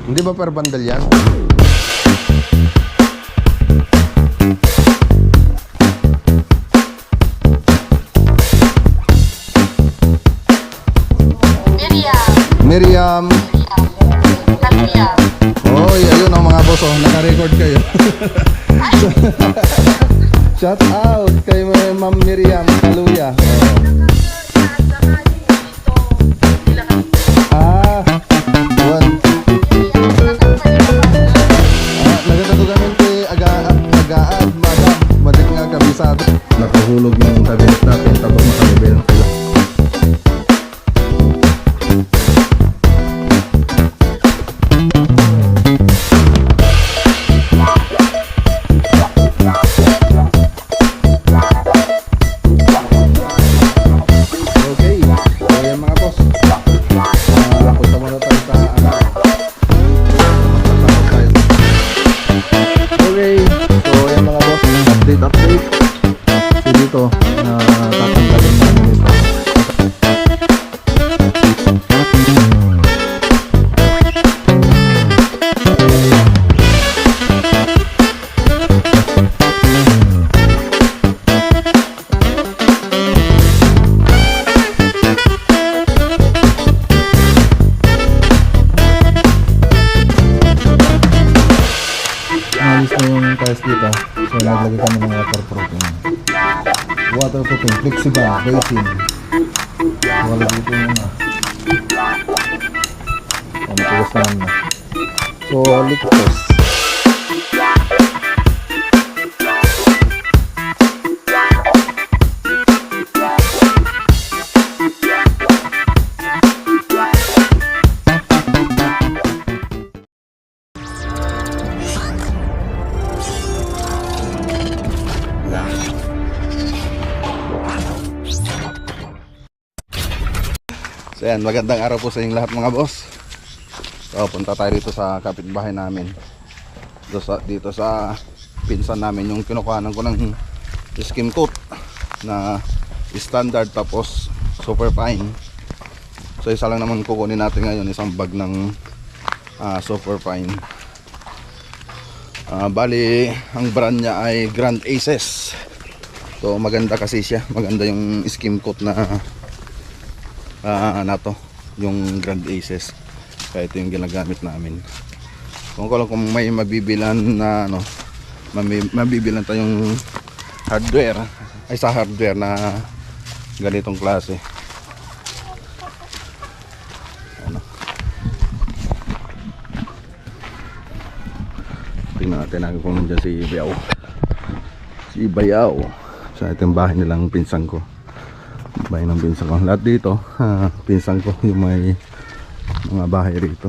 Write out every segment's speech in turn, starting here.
Hindi ba per bundle yan? Miriam. Oy, ayun ang mga boss, oh, naka-record kayo. Shout out kay Ma'am Miriam Kaluya. Nagtatugan kay Agaad, madam. Madik nga kabisado. Nakahulog yung cabinet natin tapos makalibel ng kailangan. Dito. So naglagay kami ng waterproofing, flexible, basin. Wala dito muna. Matigas naman na. So leak test. So yan, magandang araw po sa inyong lahat mga boss. So punta tayo dito sa kapitbahay namin. Dito sa pinsan namin yung kinukuhanan ko ng skim coat na standard tapos super fine. So isa lang naman kukunin natin ngayon, isang bag ng super fine. Bali ang brand niya ay Grand Aces. So maganda kasi siya, maganda yung skim coat na to, yung Grand Aces. Kaya ito yung ginagamit namin. Kung may mabibilan na mabibilan tayong hardware sa hardware na ganitong klase. Tingnan natin kung nandiyan si Bayaw. So ito yung bahay nilang pinsan ko. Bahay ng pinsan ko. Lahat dito, pinsan ko yung may mga bahay rito.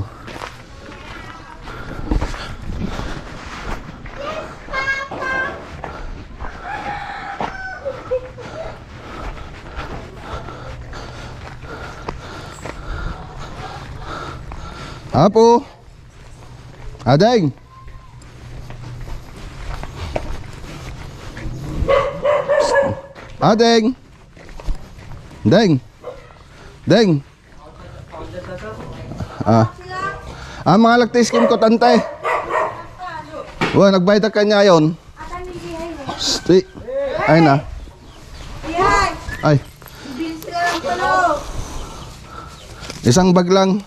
Apo! Adeng! Adeng! Deng. Deng. Mga lagtis kim ko tante. Nagbayad ka niya yon. Sti. Ay na. Ay. Isang bag lang.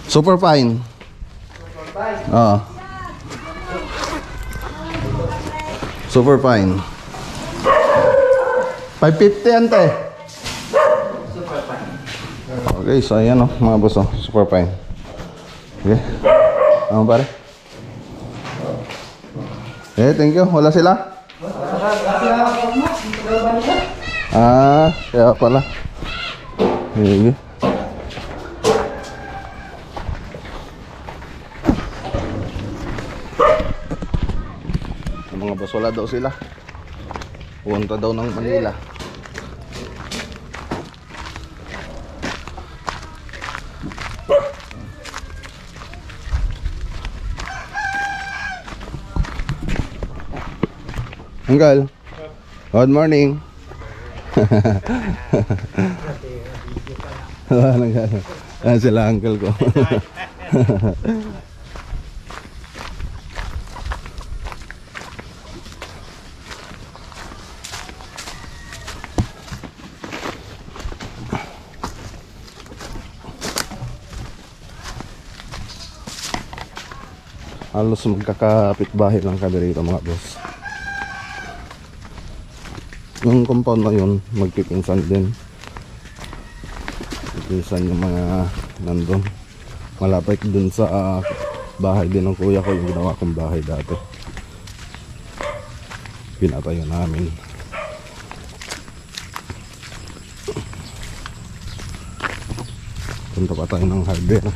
Super fine. Super fine. 550 ante. Super fine. Okay, so ayan mga boss, super fine. Okay. Pare? Thank you. Wala sila? Kaya pala. Okay. Mga boss, wala daw sila. Punta daw ng Manila. Uncle, good morning. Ah, sila uncle ko. Halos magkakapit bahay lang kami rito mga boss. Yung compound na yun, magpipinsan din. Magpipinsan yung mga nandun. Malapit dun sa bahay din ng kuya ko, yung ginawa kong bahay dati. Pinatayo namin. Punta pa tayo ng hardware.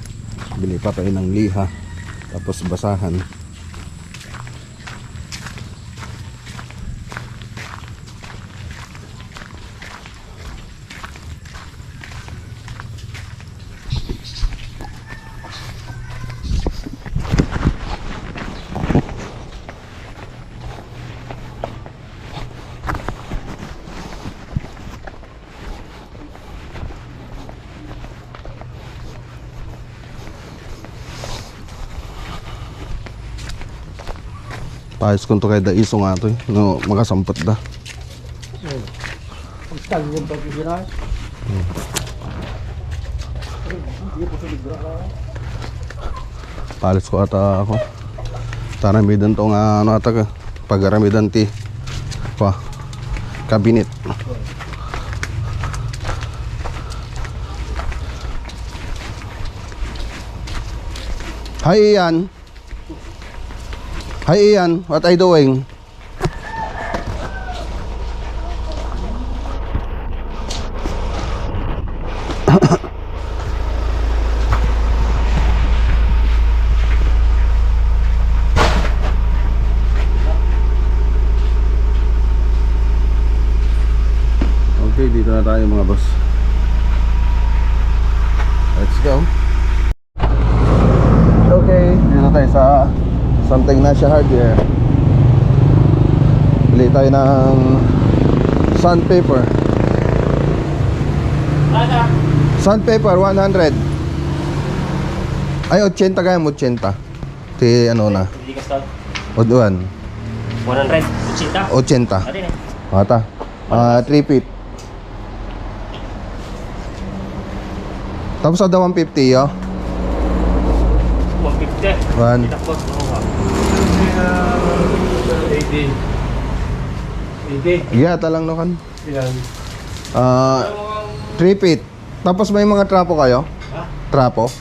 Bili pa tayo ng liha. Tapos basahan. Paayos kung to kay da iso nga to eh. No, makasampot da. Paayos ko ata ako. Taramidan to nga ano ata ka. Pagaramidan ti. Pa. Kabinet. Hi Ian. Hi Ian, what are you doing? Okay, dito na tayo mga boss. Let's go. Okay, dito na tayo sa something na siya hardware. Bili tayo ng sandpaper. Sandpaper 100. Ay 80 kaya mo 80. Ti ano na? Oduan. 100, 80. 80. Ata. 3 feet. Tapos ada 150 yo. 150. One. 80. Yeah, talang no kan. Ilan? 3 feet. Tapos may mga trapo kayo? Ha? Trapo?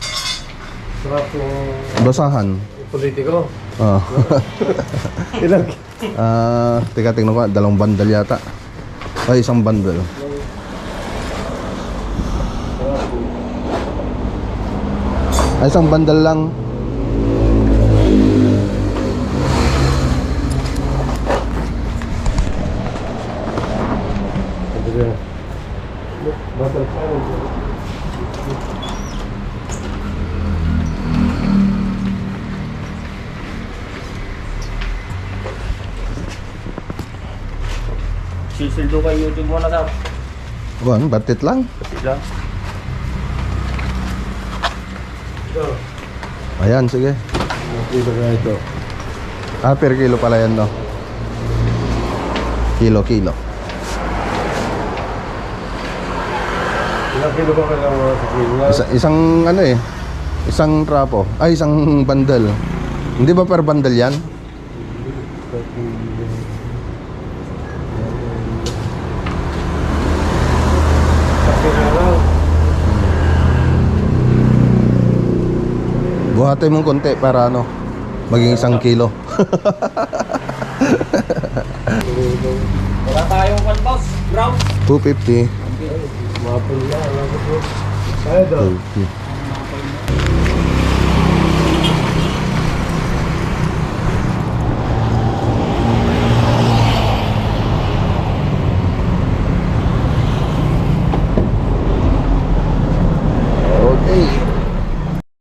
Trapo. Basahan. Politiko. Oh. Ilan? Teka, tingnan ko, 2 bundle yata. Ay, 1 bundle. Ay, 1 bundle lang. Batal pa. Sisildo kay YouTube mo na sa. Buwan, batit lang. Sila. Ito. Ayan, sige. Ito na ito. Per kilo pala yan, no? Kilo. Ilang kilo ba kailangan mo sa kilo? Isang ano eh. Isang trapo. Ay, isang bundle. Hindi ba per bundle yan? Buhatin mong konti para ano, maging 1 kilo. Wala tayong one boss. Ground. 250. Mapul na. Kaya daw. 250.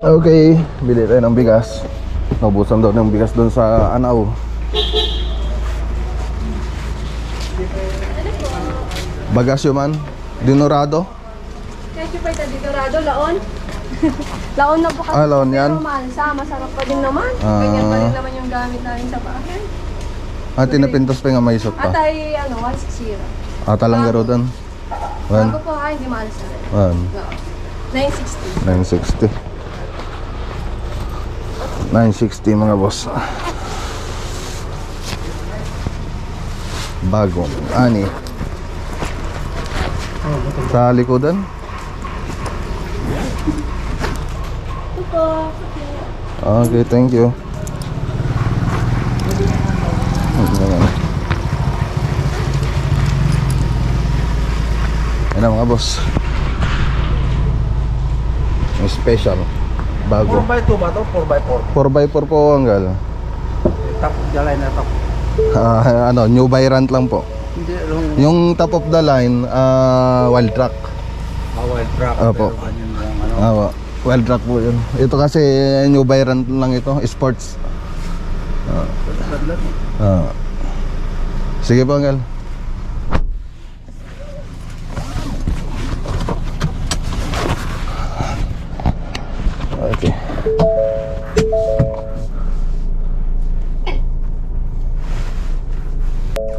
Okay, bili tayo ng bigas. Naubusan daw ng bigas doon sa Anaw. Bagasyo man, Dinorado. Kaya siya pa ito, Dorado, Laon. Laon na po kasi. Laon yan? Pero maalsa, masarap pa din naman. Ah. Ganyan pa rin naman yung gamit namin sa bahay. Tinapintos pa nga may isot At pa. ay, 160. Talang garo doon. Bago po, hindi maalsa rin. One. Oo. 960. 960. 960 mga boss. Bagong ani. Sa likodan. Okay, thank you. Ayan na mga boss. May special. Bago. 4x2 ba ito? 4x4. 4x4 po ang gal. Top, jalay na top. New Virant lang po. Hindi, Yung top of the line, wild track. wild track. Opo. Wild track po yun. Ito kasi New Virant lang ito, sports. Sige po, Angel. Okay.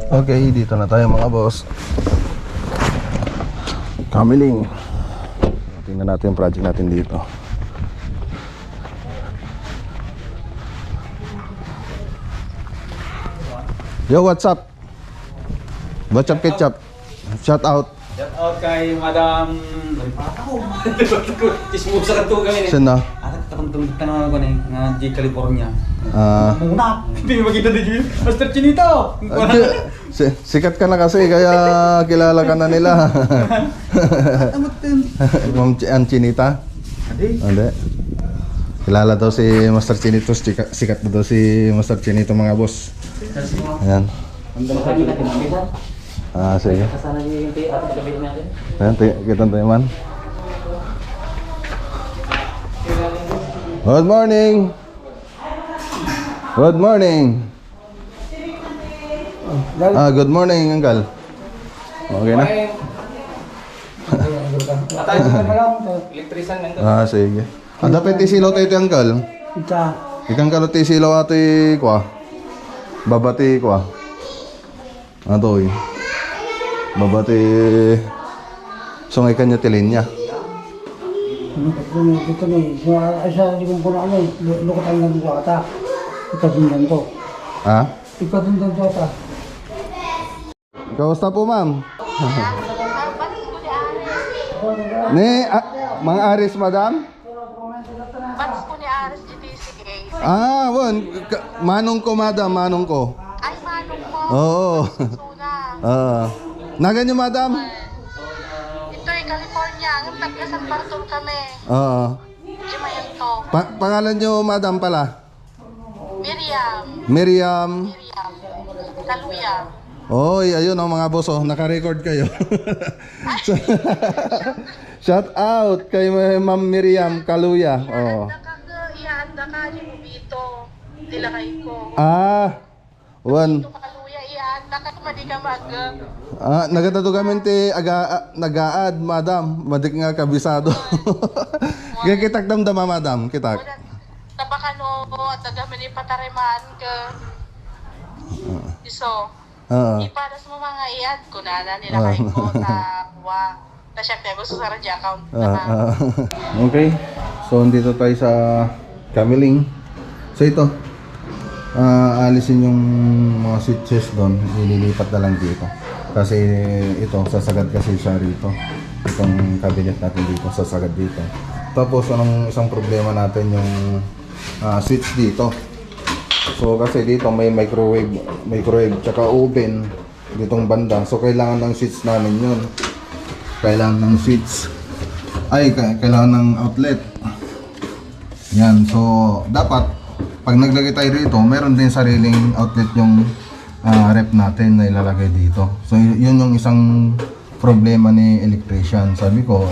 Okay, dito na tayo mga boss. Kamiling. Tingnan natin yung project natin dito. Yo, what's up? What's up, ketchup? Shout out. Shout out kay Madam... Chismusa ka to kami. Sino? Takong tanong ko na G California. Ah, Hindi mo makita din Master Chinito! sikat ka na kasi kaya kilala ka na nila. Ma'am Chinita? Hindi. Kilala daw si Master Chinito, sikat na daw si Master Chinito mga boss. Ayan. Sige. Kasana niyo yung ate gabi natin. Ayan, kita tayo man. Good morning! Good morning! Good morning, Uncle. Okay na? Elektrisan nandun. Sige. Dapat isilaw tayo ito, Uncle. Ikan kalot isilaw ato kwa. Babati kwa. Ato babati. Sungay kanya tilin niya. Ito nih, sa likong ko na ano, lukatan lang sa ata. Ikasundan to. Ikasundan to ata. Kamusta po, ma'am? Mga Aris, madam? Batas po ni Aris GTCA. Won. Manong ko, madam. Manong ko. Ay, manong mo. Oo. Suna. Naganyo, madam? Ito ay California. Ang taga San Bartol kami. Oo. Jimayan to. Pangalan nyo, madam pala? Miriam. Miriam. Kaluya. Oy, ayun ang mga boss, naka-record kayo. Shout out kay Ma'am Miriam Kaluya. Ihanda ka ni Bubito. Tilakay ko. Wan. Ito Kaluya, ihanda ka. Madi ka mag... Nagatado kami ti nag-aad, madam. Madik nga kabisado. Kaya kitak damdama, madam. Kitak. Tabakan o at tagamin ipatarimaan ka. Iso. Iparas mo mga iad ko na nila kayo ko takwa. Na syempre gusto sa radyo account na. Okay. So dito tayo sa Kamiling. So ito. Alisin yung mga switches doon, ililipat na lang dito. Kasi ito sasagad kasi siya rito. Itong cabinet natin dito sasagad dito. Tapos anong isang problema natin yung switch dito. So kasi dito may microwave tsaka oven ditong banda. So kailangan ng switch namin yun. Kailangan ng switch. Kailangan ng outlet. Yan. So dapat pag naglagay tayo rito, meron din sariling outlet yung rep natin na ilalagay dito. So yun yung isang problema ni electrician. Sabi ko,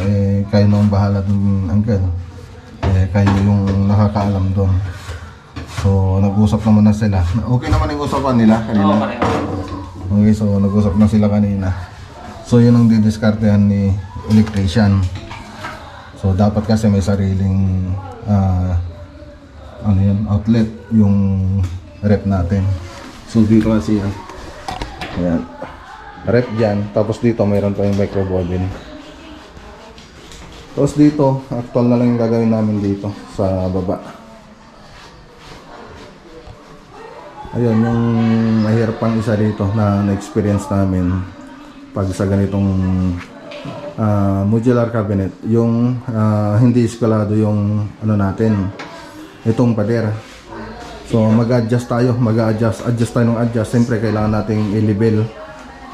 kayo nang bahala dun, uncle. Kayo yung nakakaalam doon. So, nag-usap naman na sila. Okay naman yung usapan nila kanina. Okay, so nag-usap na sila kanina. So, yun ang didiskartehan ni electrician. So dapat kasi may sariling ano yun, outlet yung rep natin. So dito kasi yan. Ayan. Rep dyan. Tapos dito mayroon pa yung micro bobbin. Tapos dito, actual na lang yung gagawin namin dito sa baba. Ayun, yung mahirap pang isa dito na na-experience namin pag sa ganitong modular cabinet, yung hindi eskalado yung ano natin, itong pader. So mag-adjust tayo, adjust tayo ng adjust. Siyempre kailangan nating i-level,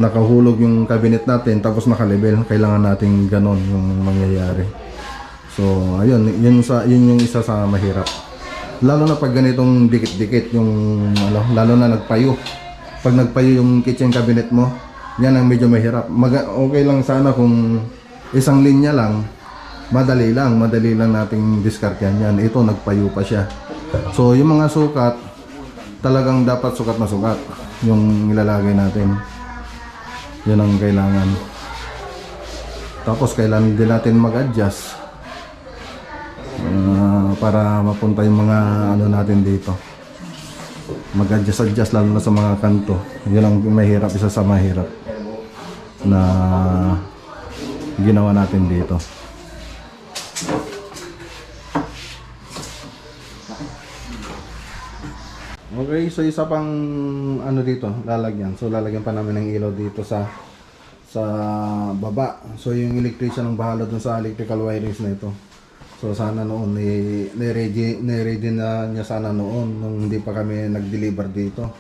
nakahulog yung cabinet natin tapos naka-level, kailangan nating ganon yung mangyayari. So ayun, yun yung isa sa mahirap. Lalo na pag ganitong dikit-dikit yung ano, lalo na nagpayo. Pag nagpayo yung kitchen cabinet mo, yan ang medyo mahirap. Okay lang sana kung isang linya lang, madali lang nating diskartehan yan. Ito nagpayo pa siya. So yung mga sukat, talagang dapat sukat na sukat yung ilalagay natin. Yan ang kailangan. Tapos kailangan din natin mag-adjust para mapunta yung mga ano natin dito. Mag-adjust lalo na sa mga kanto. Yun ang mahirap, isa sa mahirap na ginawa natin dito. Okay, so isa pang ano dito, lalagyan. So lalagyan pa namin ng ilaw dito sa baba. So yung electrician ang bahala dun sa electrical wirings na ito. So sana noon ni-ready na niya sana noon nung hindi pa kami nag-deliver dito.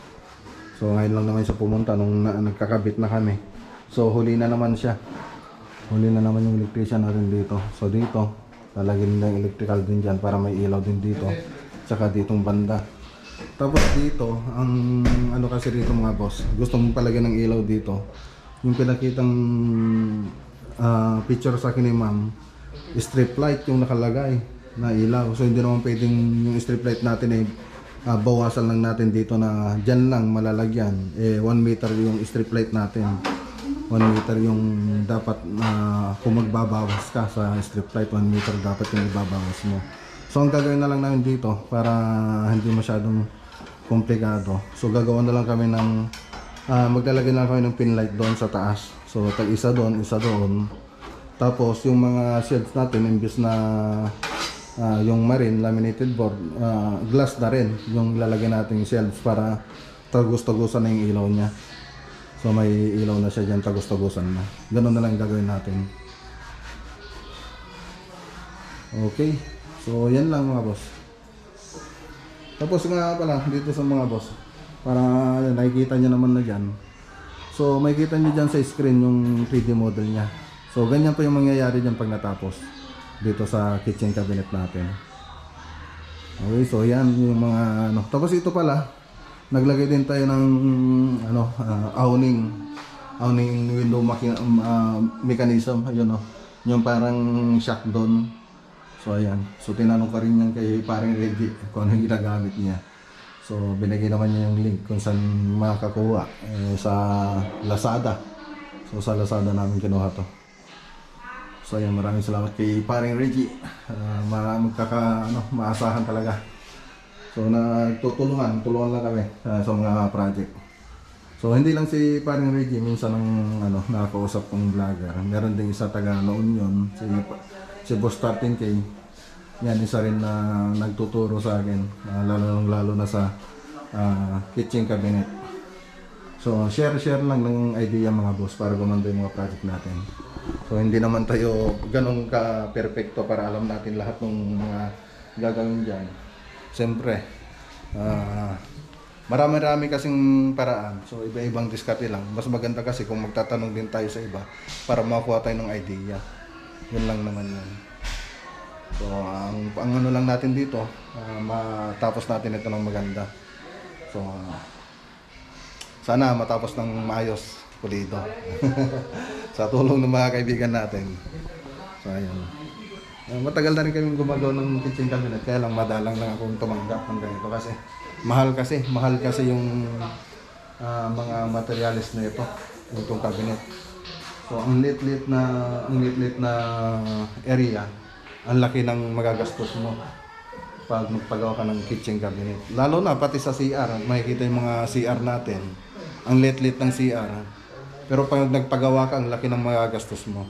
So ngayon lang naman siya pumunta nung nagkakabit na kami. So huli na naman siya. Huli na naman yung electrician natin dito. So dito, lalagyan ng electrical din dyan para may ilaw din dito. Tsaka ditong banda. Tapos dito, ang ano kasi dito mga boss, gusto mong palagyan ng ilaw dito. Yung pinakitang picture sa akin ni ma'am, strip light yung nakalagay na ilaw. So hindi naman pwedeng yung strip light natin ay bawasan lang natin dito na dyan lang malalagyan. 1 meter yung strip light natin. 1 meter yung dapat kung magbabawas ka sa strip light, 1 meter dapat yung ibabawas mo. So ang gagawin na lang namin dito para hindi masyadong komplikado. So gagawa na lang kami ng maglalagay na lang kami ng pin light doon sa taas. So tag isa doon, isa doon. Tapos yung mga shelves natin, imbis na yung marine laminated board, glass na rin yung lalagay natin shelves para tagus-tagusan na yung ilaw niya. So may ilaw na siya dyan, tagus-tagusan na. Ganun na lang gagawin natin. Okay. So yan lang mga boss. Tapos nga pala dito sa mga boss, para nakikita nyo naman na dyan. So makikita nyo dyan sa screen yung 3D model nya. So ganyan po yung mangyayari dyan pag natapos dito sa kitchen cabinet natin. Okay, so yan yung mga ano. Tapos ito pala, naglagay din tayo ng ano, awning window mechanism, ayun oh. Yung parang shock doon. So ayan, so tinanong ka rin yan kay parang Reggie kung ano yung ginagamit niya. So binigay naman niya yung link kung saan makakakuha sa Lazada. So sa Lazada namin kinuha to. So ayan, maraming salamat kay paring Reggie. Maasahan talaga. So tulungan lang kami sa mga project. So hindi lang si paring Reggie, minsan ang nakakausap kong vlogger. Meron din isa taga La Union, si Boss 13K. Yan, isa rin na nagtuturo sa akin, lalo na sa kitchen cabinet. So share lang ng idea mga boss para gumanda yung mga project natin. So hindi naman tayo ganun ka perfecto para alam natin lahat ng mga gagawin dyan. Siyempre marami kasing paraan. So iba-ibang diskarte lang. Mas maganda kasi kung magtatanong din tayo sa iba para makakuha tayo ng idea. Yun lang naman yun. So ang ano lang natin dito, matapos natin ito ng maganda. So sana matapos ng maayos, pulido. Sa tulong ng mga kaibigan natin. So ayun. Matagal na rin kami gumagawa ng kitchen cabinet, kaya lang madalang lang akong tumanggap ng ganito kasi mahal kasi yung mga materials na ito, itong cabinet. So ang lit na area, ang laki ng magagastos mo pag magpagawa ka ng kitchen cabinet. Lalo na pati sa CR, makikita yung mga CR natin. Ang lit-lit ng CR. Pero pag nagpagawa ka, ang laki ng magagastos mo.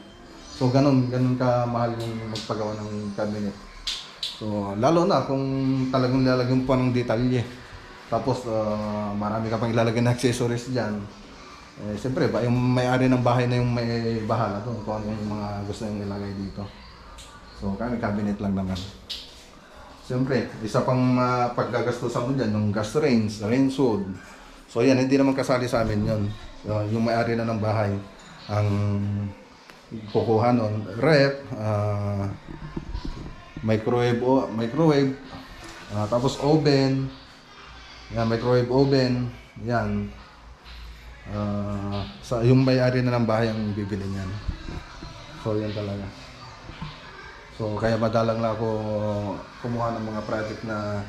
So ganun ka mahal yung magpagawa ng cabinet. So lalo na kung talagang lalagyan pa ng detalye. Tapos marami ka pang ilalagay na accessories dyan. Siyempre, yung may-ari ng bahay na yung may bahala doon kung ano yung mga gusto yung ilagay dito. So kami cabinet lang naman. Siyempre, isa pang paggagastusan mo dyan, yung gas range hood. So yan, hindi naman kasali sa amin yun. Yung may-ari na ng bahay ang kukuha nun. Rep, microwave, tapos oven, yan, microwave oven, yan. Yung may-ari na ng bahay ang bibili niyan. So yan talaga. So kaya madalang lang ako kumuha ng mga project na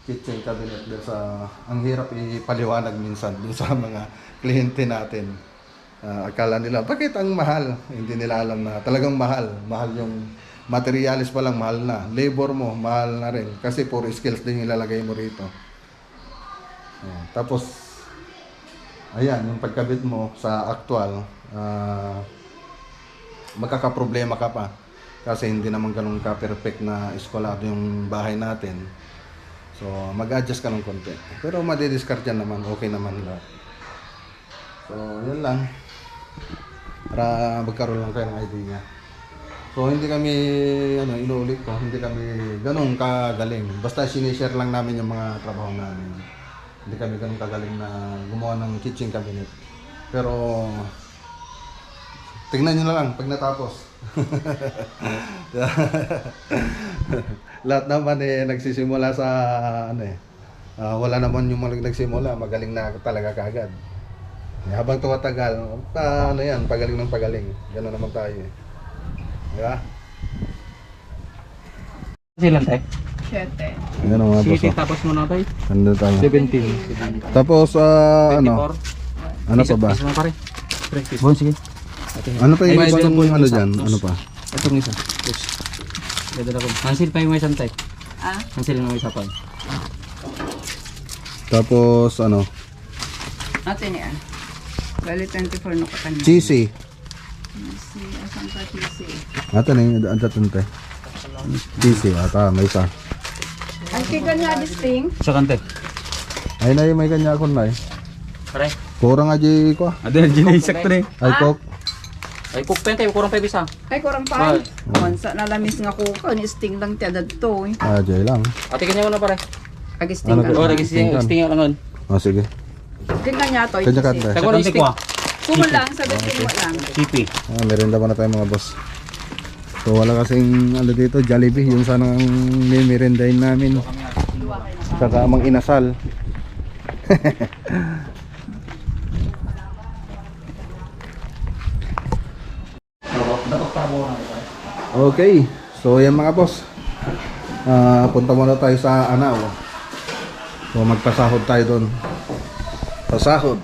kitchen cabinet dahil sa ang hirap ipaliwanag minsan dun sa mga kliyente natin. Akala nila bakit ang mahal? Hindi nila alam na talagang mahal. Mahal yung materials pa lang, mahal na. Labor mo, mahal na rin. Kasi puro skills din yung ilalagay mo rito. Tapos ayan, yung pagkabit mo sa actual, magkakaproblema ka pa. Kasi hindi naman ganun ka-perfect na eskwalado yung bahay natin. So, mag-adjust ka ng konti. Pero madidiscard yan naman, okay naman lahat. So, yun lang. Para magkaroon lang kayo ng idea. So, hindi kami, inuulit ko, hindi kami ganun kagaling. Basta sinishare lang namin yung mga trabaho namin. Hindi kami ganun kagaling na gumawa ng kitchen cabinet. Pero, tingnan nyo na lang pag natapos. Lahat naman nagsisimula sa wala naman yung nagsimula, magaling na talaga kagad. Habang tumatagal, yan, pagaling ng pagaling. Gano'n naman tayo eh. Di ba? Silan tayo? 7. Yan ang mga boss. Tapos muna tayo. Nandun tayo. 17. Tapos, ano pa ba? Isa na pare. Bon, sige. Ano pa yung iba yung ano dyan? Ano pa? Itong isa. Ganda ko. Hansil pa yung may isang tayo. Hansil yung may isa pa. Tapos, ano? Atin yan. Bali 24 no ka kanina. Cheesy. Asan pa cheesy? Ito na yung antatante. Cheesy, ata, may isa. Ay, kaya nga disting. Sa kante. Ay na yung may kanya akong na eh. Pare. Kurang aja ko. Ada na sakto na. Ay, kok. Ay kukpen tayo, kurang pa bisa. Ay, kurang pa. Mansa na lamis nga ko ka. Ni-sting lang tiya to eh. Ajay lang. Ate kanya mo na pare. Ag-sting Ano ka. ko? Oh, nag-sting lang. Oh, sige. Kaya nga to. Kanya kanta. Tago ng stick. Kumo lang, sa besting mo lang. Sipi. Merenda pa na tayo mga boss. So wala kasing ano dito, Jollibee. Yung sana ang merendahin namin. Saka amang inasal. Okay. So yan mga boss. Punta muna tayo sa Anao. So magpasahod tayo doon. Pasahod.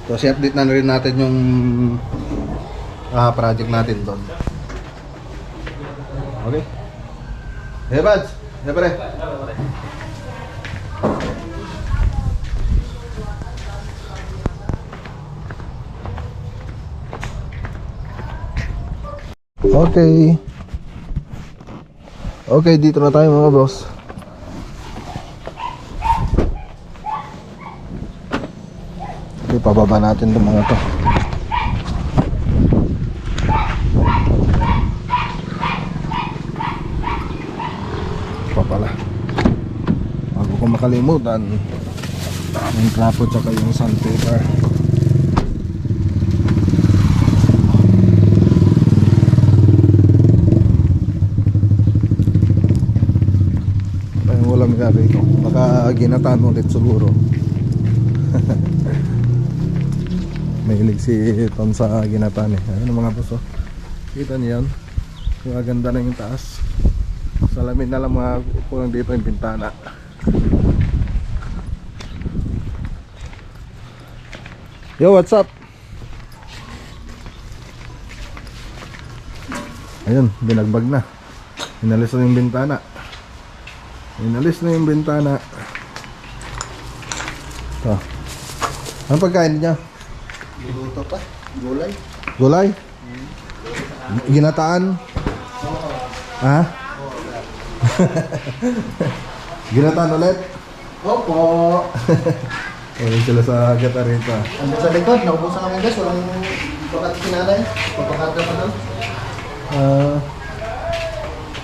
So i-update na rin natin yung project natin doon. Okay. Hey Bads. Hey pare. Okay. Okay, dito na tayo mga boss. Okay, pababa natin itong mga to. Pa pala. Bago ko makalimutan, yung trapo tsaka yung sandpaper. Walang gari ito. Baka ginataan ulit siguro. Mahilig si Tom sa ginataan eh. Ayun mga boss oh. Kita niyo yan. Maganda na yung taas. Salamin na lang mga kulang dito yung bintana. Yo, what's up? Ayun, binagbag na. Inalis na yung bintana. Inalis na yung bintana. Ito. Anong pagkain niya? Luto pa. Gulay. Gulay? Ginataan? Ha? Ginataan ulit? Opo. Ayun sila sa Gatarita. Ano sa likod? Naubusan kami guys. Walang bakat sinanay. Papakarga pa doon.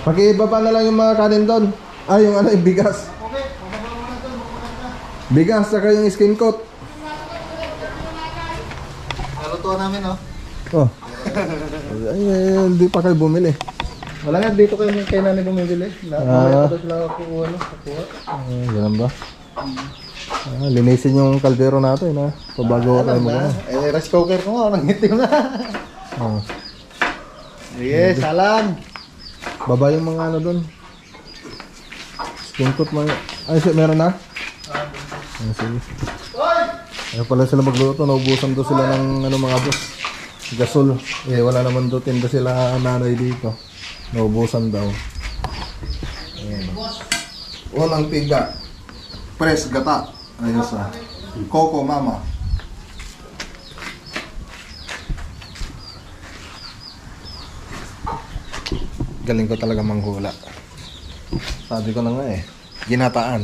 Pakibaba na lang yung mga kanin doon. Ah, yung ano, yung bigas. Bigas, saka yung skin coat. Nalutuan namin oh. Oh. Ay, hindi pa kayo bumili. Wala nga dito kayo namin bumibili. Mamaya pa sila kukuha no. Kukuha. Ganun ba? Linisin yung kaldero natin ha. Pabago tayo mo na. Eh, rice cooker ko nga. Nangitim na. Oh. Sige, salam. Baba yung mga ano doon. Skin coat mo. Ay, meron na? Ah, sige. Ay pala sila magluto. Naubusan doon sila ng ano, mga boss. Gasol. Eh, wala naman doon. Tinda sila nanay dito. Naubusan daw. Ayan. Walang piga. Press gata. Ayos ah. Coco mama. Galing ko talaga manghula. Sabi ko na nga eh. Ginataan.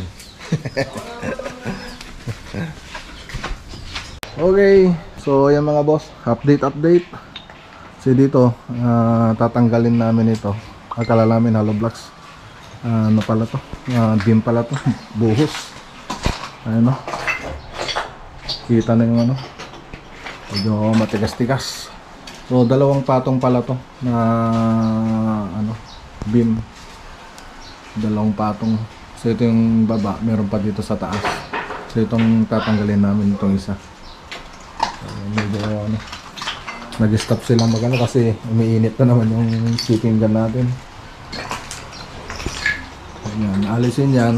Okay. So yan mga boss. Update. So dito. Tatanggalin namin ito. Akala namin hollow blocks. Ano pala to? Beam pala to. Buhos. Ano? Kita na yung ano. Medyo matigas-tigas. So dalawang patong pala to na ano, beam. Dalawang patong. So ito yung baba, meron pa dito sa taas. So itong tatanggalin namin itong isa. So, medyo ano, nag-stop silang magano kasi umiinit na naman yung shipping gun natin. Ayan, alisin yan.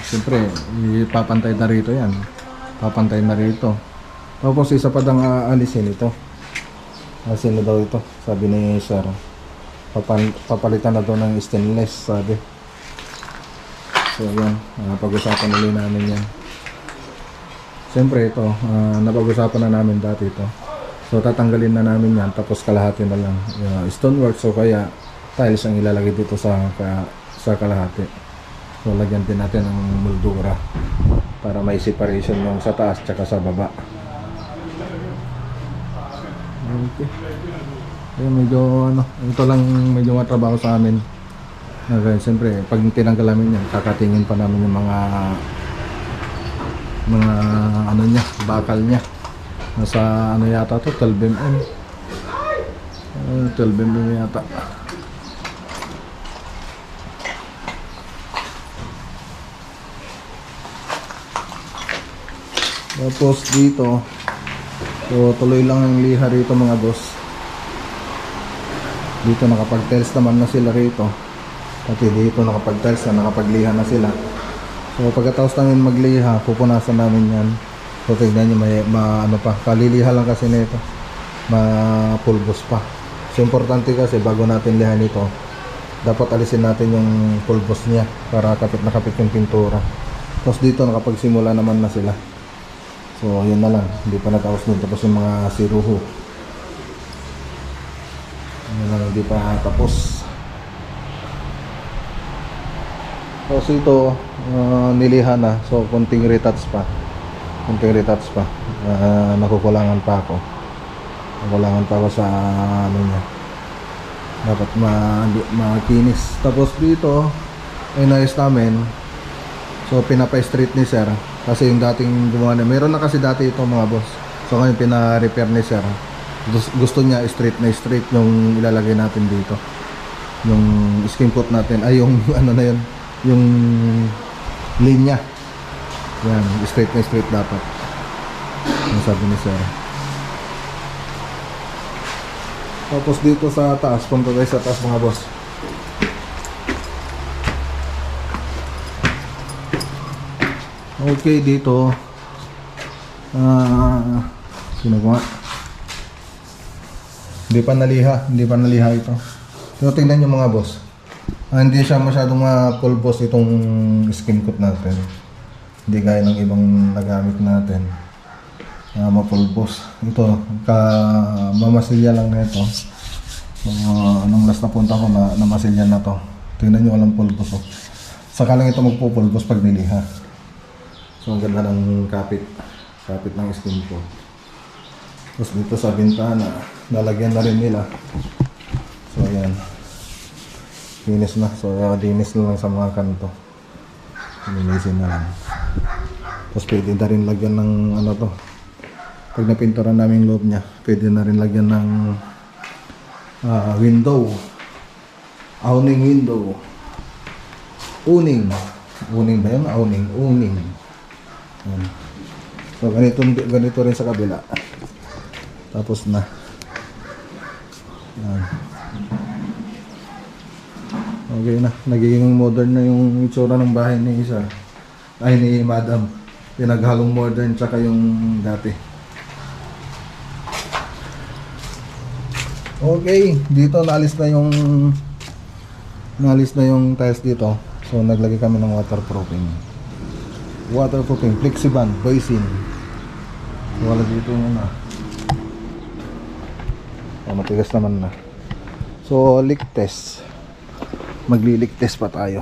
Siyempre, ipapantay na rito yan. Papantay na rito. Tapos isa pa dang aalisin ito. Alisin na daw ito, sabi ni Sir. Papalitan na daw ng stainless, sabi. So yan, pag-usapan ulit namin yan. Siyempre ito, napag-usapan na namin dati ito. So tatanggalin na namin yan, tapos kalahati na lang. Stonework, so kaya tiles ang ilalagay dito sa kalahati. So lagyan din natin ng moldura para may separation yung sa taas tsaka sa baba. Okay. Ayun, medyo ano, ito lang medyo matrabaho sa amin. Okay, siyempre, pag tinanggal namin yan, kakatingin pa namin yung mga ano niya, bakal niya. Nasa ano yata to, 12 mm. 12 mm yata. Tapos dito, so tuloy lang ang liha rito mga boss. Dito nakapag-tiles naman na sila rito. Pati dito nakapag-tiles na, nakapagliha na sila. So pagkatapos namin magliha, pupunasan namin yan. So tignan nyo, may ano pa, kaliliha lang kasi nito. Mapulbos pa. So importante kasi bago natin lihan ito, dapat alisin natin yung pulbos niya para kapit na kapit yung pintura. Tapos dito nakapagsimula naman na sila. So yun na lang, hindi pa natapos dun. Tapos yung mga siruho, yun na lang, hindi pa tapos. Tapos ito, nilihan na. So konting retouch pa. Nakukulangan pa ako sa ano niya. Dapat makinis. Tapos dito, inayos namin. So pinapa-straight ni Sir. Kasi yung dating gumawa na, meron na kasi dati ito mga boss. So ngayon pina-repair ni Sir. Gusto niya straight yung ilalagay natin dito. Yung skin coat natin, ay yung ano na yun, yung linya. Yan, straight dapat. Yung sabi ni Sir. Tapos dito sa taas, punta tayo sa taas mga boss. Okay, dito Hindi pa naliha ito. Pero tingnan nyo mga boss. Hindi siya masyadong pulbos itong skim coat natin. Hindi gaya ng ibang nagamit natin. Mapulbos. Ito, mamasilya lang na ito. Anong last na punta ko na masilya na to. Tingnan nyo, walang pulbos. Oh. Saka lang ito magpupulbos pag niliha. So ang ganda ng kapit ng skim coat. Tapos dito sa bintana, lalagyan na rin nila. So ayan, linis na. So linis na lang sa mga kanto, linisin na lang. Tapos pwede na rin lagyan ng ano to, pag napinturan namin yung loob nya, pwede na rin lagyan ng window, awning window, uning ba yun? Uning. Ayan. So ganito rin sa kabila. Tapos na. Ayan. Okay na. Nagiging modern na yung itsura ng bahay ni isa. Ay ni Madam. Pinaghalong modern tsaka yung dati. Okay. Dito naalis na yung tiles dito. So naglagay kami ng waterproofing. Flexiband, Boysin. Wala dito na. Matigas naman na. So leak test, magli-leak test pa tayo.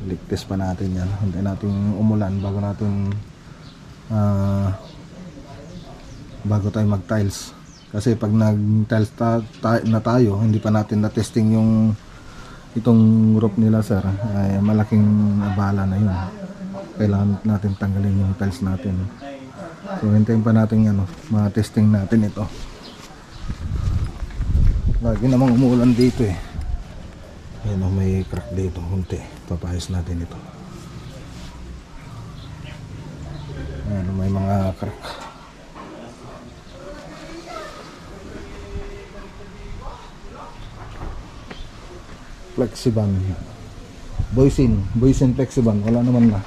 Leak test pa natin yan. Hintayin natin umulan bago tayo mag tiles. Kasi pag nag tiles na tayo, hindi pa natin na testing itong roof nila sir, ay malaking abala na yun. Kailangan natin tanggalin yung tiles natin. So hintayin pa natin ma-testing natin ito. Lagi namang umuulan dito eh. Ayan o, may crack dito. Kunti. Papayos natin ito. Ayan o, may mga crack. Flexiband. Boysin Flexiband. Wala naman na.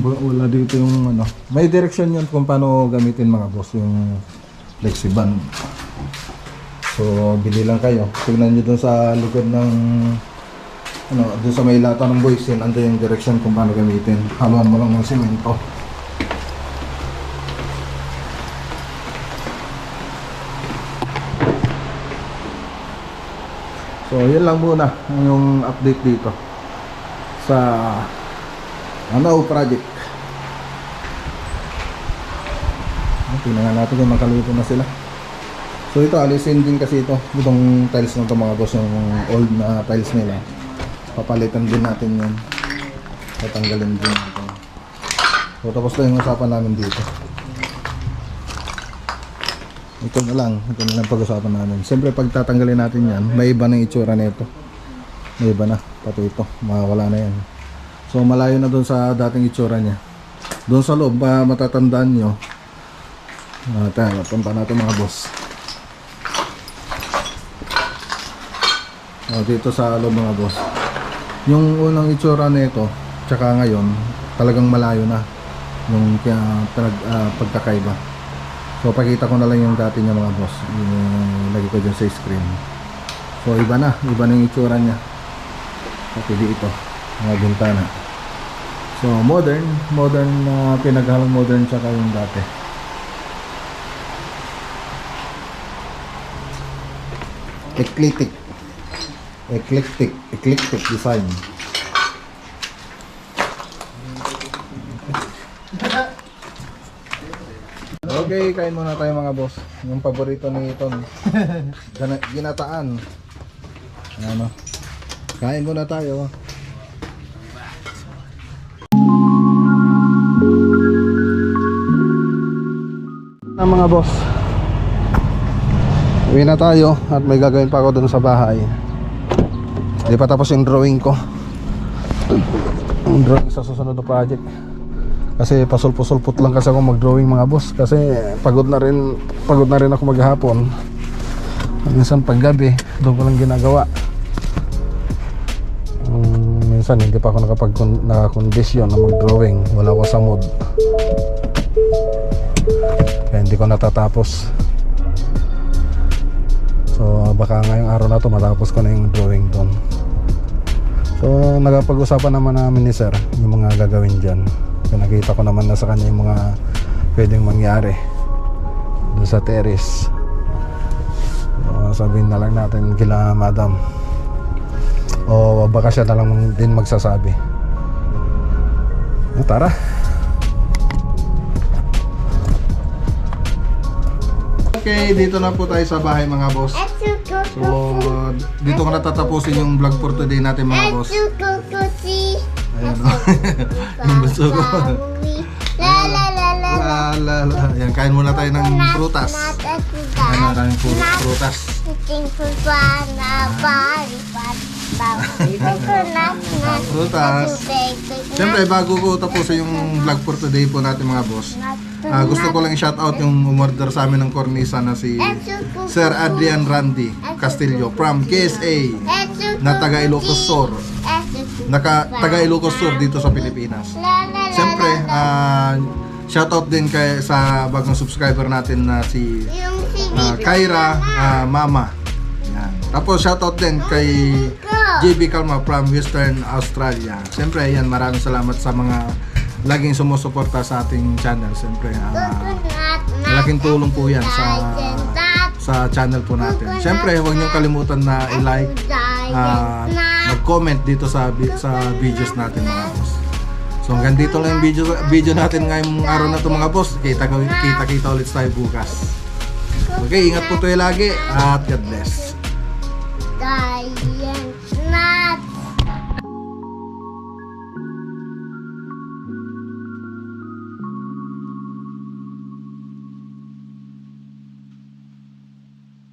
Wala dito yung ano. May direction yun kung paano gamitin mga boss yung Flexiband. So, bili lang kayo. Tignan nyo dun sa likod ng dun sa may lata ng Boysin, ando yung direction kung paano gamitin. Haluan mo lang ng simento. So, yun lang muna yung update dito sa project. Tingnan natin kung makaluto na sila. So ito, alisin din kasi itong tiles na ito mga boss, yung old na tiles nila. Papalitan din natin yun. Tatanggalin din ito. So tapos na yung usapan namin dito. Ito na lang pag-usapan namin. Siyempre pag tatanggalin natin yan, may iba ng itsura na ito. May iba na, pati ito, mawawala na yan. So malayo na doon sa dating itsura niya. Doon sa loob, matatandaan nyo. Punta natin mga boss. Dito sa loob mga boss, yung unang itsura nito tsaka ngayon talagang malayo na yung pagkakaiba. So pakita ko na lang yung dati niya mga boss, lagi ko dyan sa screen. So iba na yung itsura niya. Pati dito mga bintana. So modern pinaghalong modern tsaka yung dati. Eclectic design. Okay, kain muna tayo mga boss. Yung paborito ni Ton, ginataan. Ano? Kain muna tayo. Mga boss, uwi na tayo at may gagawin pa ako dun sa bahay. Hindi pa tapos yung drawing ko. Yung drawing sa susunod na project. Kasi pasulpot lang kasi ako mag-drawing mga boss. Kasi pagod na rin ako maghapon. Minsan paggabi, doon ko lang ginagawa. Minsan hindi pa ako nakakondisyon na mag-drawing. Wala ko sa mood. Kaya hindi ko natatapos. So baka ngayong araw na to matapos ko na yung drawing doon. So nagapag-usapan naman namin ni sir yung mga gagawin dyan. Pinakita ko naman na sa kanya yung mga pwedeng mangyari doon sa terrace. So, sabihin na lang natin kila madam, o baka siya na lang din magsasabi. Tara. Okay, dito na po tayo sa bahay mga boss. So, dito ko natatapusin yung vlog for today natin mga boss. Ayan o. Yung gusto ko. Ayan, kain muna tayo ng prutas. Kain na tayong prutas. Prutas. Siyempre, bago ko tapusin yung vlog for today po natin mga boss, gusto ko lang i-shoutout yung umorder sa amin ng cornisa na si Sir Adrian Randy Castillo from KSA na taga Ilocos Sur. Taga Ilocos Sur dito sa Pilipinas. Siyempre, shoutout din kay sa bagong subscriber natin na si Kyra Mama. Yan. Tapos shoutout din kay JB Calma from Western Australia. Siyempre, yan, maraming salamat sa mga laging sumusuporta sa ating channel. Siyempre, malaking tulong po yan sa channel po natin. Siyempre, huwag niyo kalimutan na i-like, mag-comment dito sa videos natin mga boss. So hanggang dito lang yung video natin ngayong araw na ito mga boss. Kita ulit tayo bukas. Okay, ingat po tayo lagi at God bless.